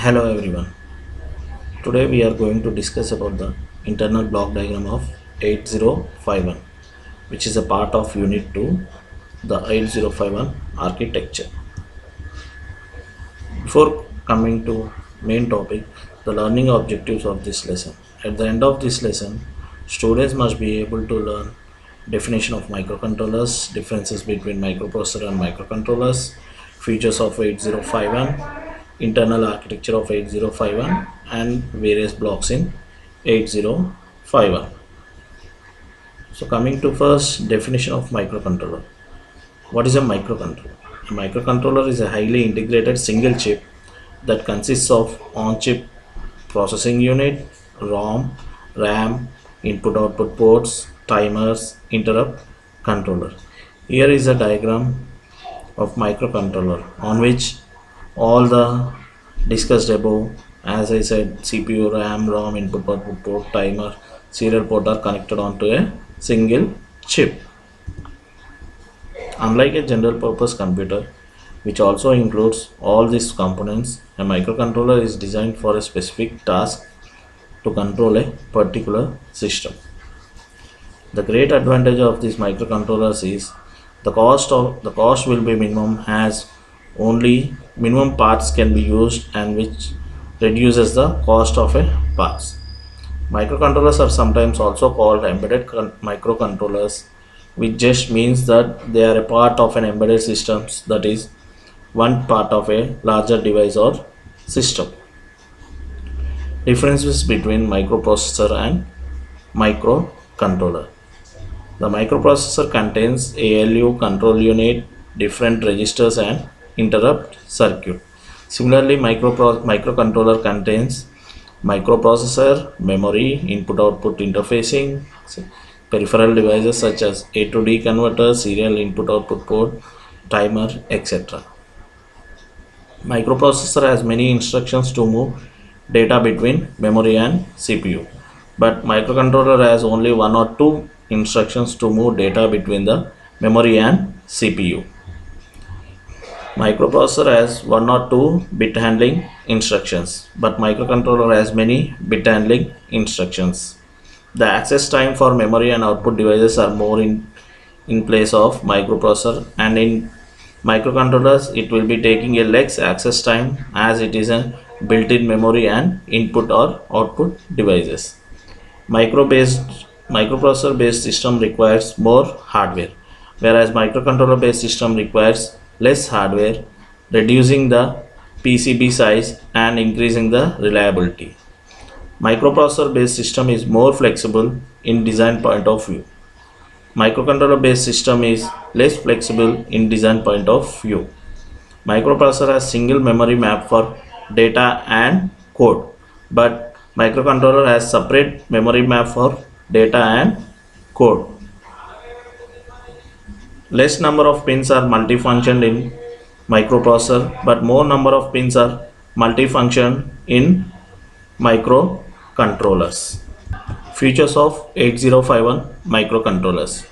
Hello everyone. Today we are going to discuss about the internal block diagram of 8051, which is a part of unit 2, the 8051 architecture. Before coming to main topic, the learning objectives of this lesson. At the end of this lesson, students must be able to learn definition of microcontrollers, differences between microprocessor and microcontrollers, features of 8051, internal architecture of 8051, and various blocks in 8051. So coming to first definition of microcontroller. What is a microcontroller? A microcontroller is a highly integrated single chip that consists of on-chip processing unit, ROM, RAM, input-output ports, timers, interrupt controller. Here is a diagram of microcontroller on which all the discussed above, as I said, CPU, RAM, ROM, input-output port, timer, serial port are connected onto a single chip. Unlike a general purpose computer, which also includes all these components, a microcontroller is designed for a specific task to control a particular system. The great advantage of these microcontrollers is the cost will be minimum, as only minimum parts can be used, and which reduces the cost of a parts. Microcontrollers are sometimes also called embedded microcontrollers, which just means that they are a part of an embedded system, that is one part of a larger device or system. Differences between microprocessor and microcontroller. The microprocessor contains ALU, control unit, different registers and interrupt circuit. Similarly, microcontroller contains microprocessor, memory, input-output interfacing, peripheral devices such as A to D converter, serial input-output port, timer, etc. Microprocessor has many instructions to move data between memory and CPU, but microcontroller has only one or two instructions to move data between the memory and CPU. Microprocessor has one or two bit handling instructions, but microcontroller has many bit handling instructions. The access time for memory and output devices are more in place of microprocessor, and in microcontrollers it will be taking a less access time, as it is a built-in memory and input or output devices. Microprocessor based system requires more hardware, whereas microcontroller based system requires less hardware, reducing the PCB size and increasing the reliability. Microprocessor based system is more flexible in design point of view. Microcontroller based system is less flexible in design point of view. Microprocessor has single memory map for data and code, but microcontroller has separate memory map for data and code. Less number of pins are multifunction in microprocessor, but more number of pins are multifunction in microcontrollers. Features of 8051 microcontrollers.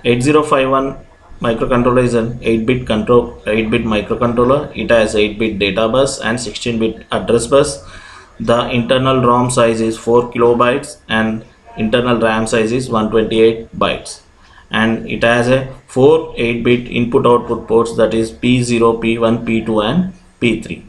8051 microcontroller is an 8-bit microcontroller. It has 8-bit data bus and 16-bit address bus. The internal ROM size is 4 kilobytes and internal RAM size is 128 bytes. And it has a 4 8-bit input output ports, that is P0, P1, P2 and P3.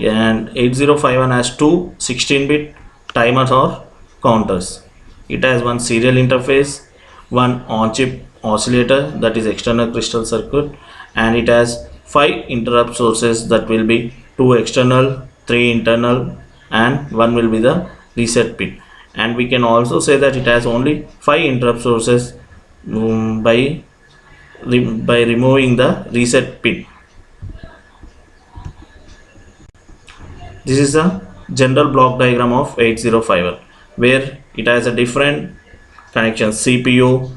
And 8051 has two 16-bit timers or counters. It has one serial interface, one on-chip oscillator, that is external crystal circuit, and it has 5 interrupt sources, that will be 2 external, 3 internal, and 1 will be the reset pin. And we can also say that it has only 5 interrupt sources by removing the reset pin. This is a general block diagram of 8051, where it has a different connections: CPU,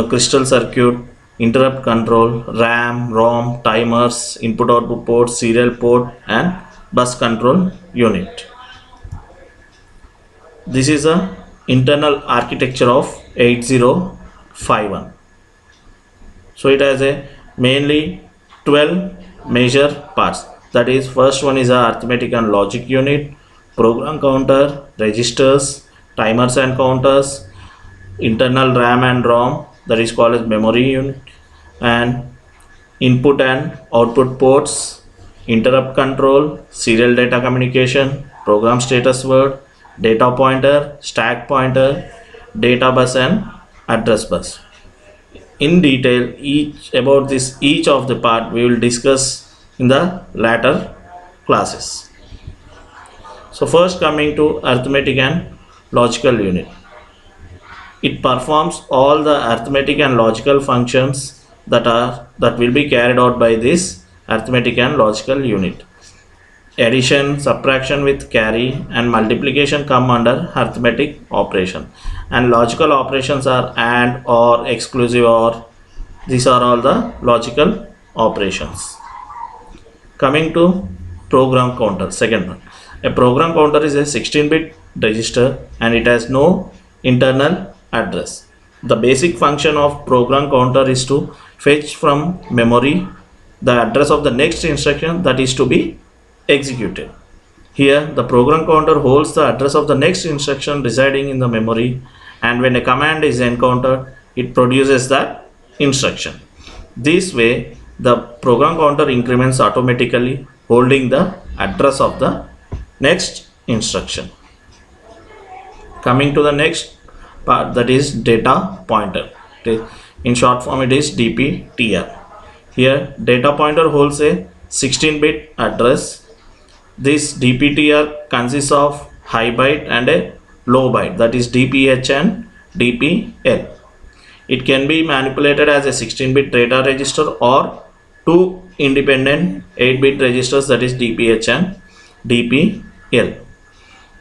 crystal circuit, interrupt control, RAM, ROM, timers, input output port, serial port, and bus control unit. This is a internal architecture of 8051. So it has a mainly 12 major parts. That is, first one is a arithmetic and logic unit, program counter, registers, timers and counters, internal RAM and ROM, that is called as memory unit, and input and output ports, interrupt control, serial data communication, program status word, data pointer, stack pointer, data bus and address bus. In detail each of the part we will discuss in the latter classes. So first, coming to arithmetic and logical unit. It performs all the arithmetic and logical functions that will be carried out by this arithmetic and logical unit. Addition, subtraction with carry and multiplication come under arithmetic operation, and logical operations are AND, OR, exclusive OR. These are all the logical operations. Coming to program counter, second one. A program counter is a 16-bit register and it has no internal address. The basic function of program counter is to fetch from memory the address of the next instruction that is to be executed. Here the program counter holds the address of the next instruction residing in the memory, and when a command is encountered it produces that instruction. This way the program counter increments automatically, holding the address of the next instruction. Coming to the next part, that is data pointer. In short form it is DPTR. Here data pointer holds a 16-bit address. This DPTR consists of high byte and a low byte, that is DPH and DPL. It can be manipulated as a 16-bit data register or two independent 8-bit registers, that is DPH and DPL.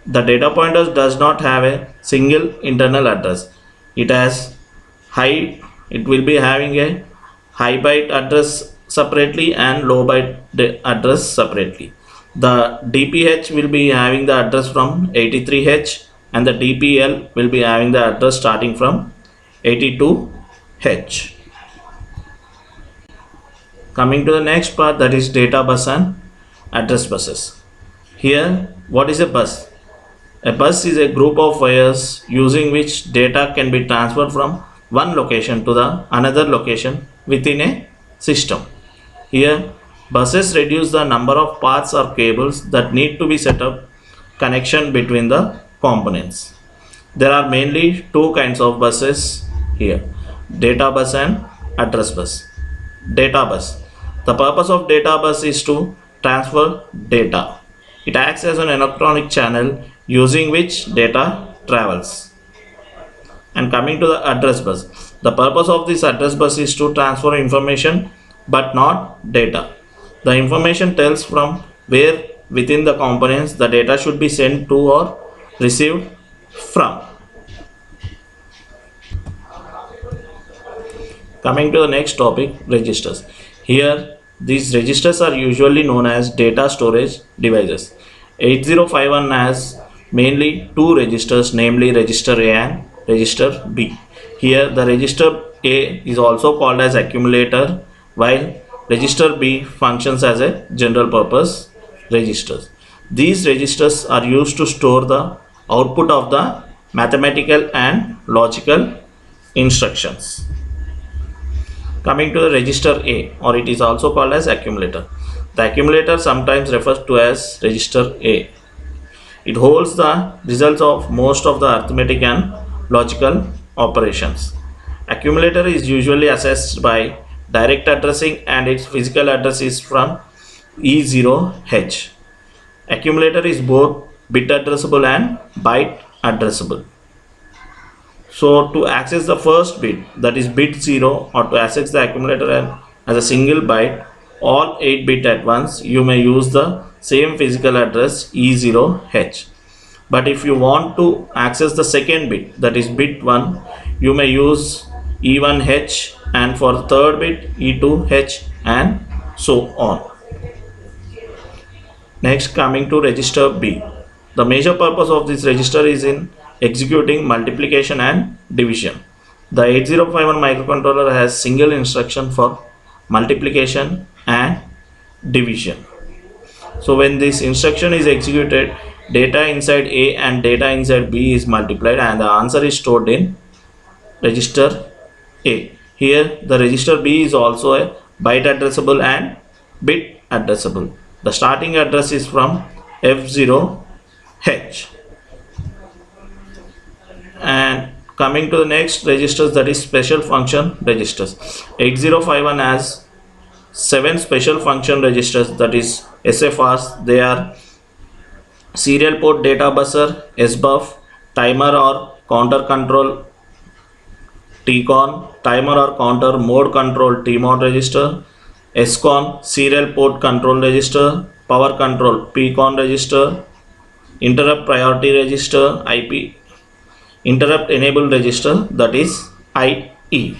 The data pointer does not have a single internal address. It will be having a high byte address separately and low byte address separately. The DPH will be having the address from 83H and the DPL will be having the address starting from 82H. Coming to the next part, that is data bus and address buses. Here, what is a bus? A bus is a group of wires using which data can be transferred from one location to the another location within a system. Here, buses reduce the number of paths or cables that need to be set up connection between the components. There are mainly two kinds of buses here: data bus and address bus. Data bus. The purpose of data bus is to transfer data. It acts as an electronic channel using which data travels. And coming to the address bus. The purpose of this address bus is to transfer information but not data. The information tells from where within the components the data should be sent to or received from. Coming to the next topic, registers. Here these registers are usually known as data storage devices. 8051 has mainly two registers, namely register A and register B. Here the register A is also called as accumulator, while register B functions as a general purpose registers. These registers are used to store the output of the mathematical and logical instructions. Coming to the register A, or it is also called as accumulator. The accumulator sometimes refers to as register A. It holds the results of most of the arithmetic and logical operations. Accumulator is usually accessed by direct addressing and its physical address is from E0H. Accumulator is both bit addressable and byte addressable. So to access the first bit, that is bit 0, or to access the accumulator as a single byte, all 8 bit at once, you may use the same physical address E0H. But if you want to access the second bit, that is bit 1, you may use E1H, and for third bit E2H, and so on. Next, coming to register B. The major purpose of this register is in executing multiplication and division. The 8051 microcontroller has single instruction for multiplication and division. So when this instruction is executed, data inside A and data inside B is multiplied and the answer is stored in register A. Here the register B is also a byte addressable and bit addressable. The starting address is from F0H. And coming to the next registers, that is special function registers. 8051 has 7 special function registers, that is SFRs. They are serial port data buffer, SBUF, timer or counter control TCON, timer or counter mode control TMOD register, SCON, serial port control register, power control PCON register, interrupt priority register, IP interrupt enable register, that is IE.